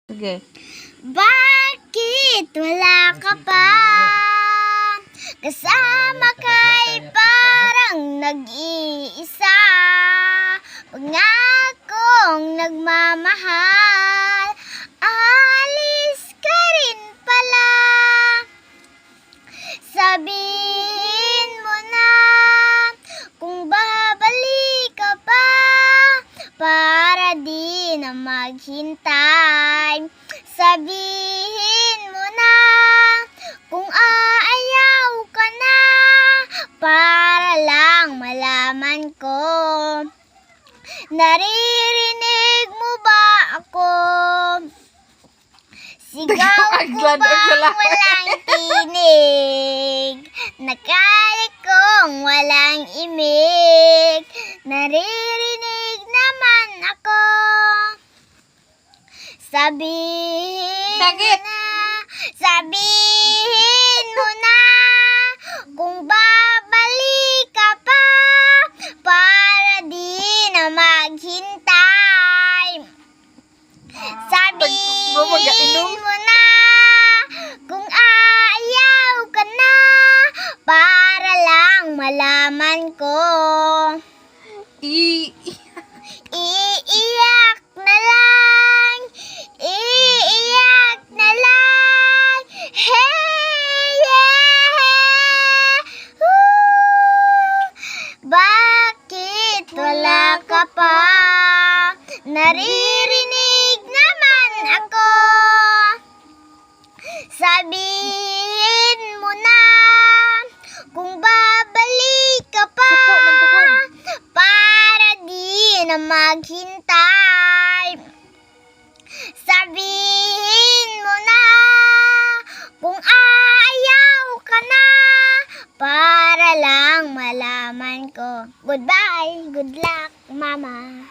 Sige. Bakit wala ka pa? Kasama ka'y parang nag-iisa. Pangakong nagmamahal, alis ka rin pala. Sabihin mo na kung babalik ka pa, para di na maghintay. Sabihin mo na kung aayaw ka na, para lang malaman ko. Naririnig mo ba ako? Sigaw ko bang walang tinig? Nakaya kong walang imik. Naririnig naman ako. Sabihin mo na kung babalik ka pa, para di na maghintay. Sabihin mo na kung aayaw ka na, para lang malaman ko. Iiyak na lang, iiyak na lang. Hey, yeah. Bakit wala ka pa? Naririnig naman ako. Sabihin mo na kung babalik ka pa, para di na maghintay. Sabihin mo na kung aayaw ka na, para lang malaman ko. Goodbye, good luck, mama.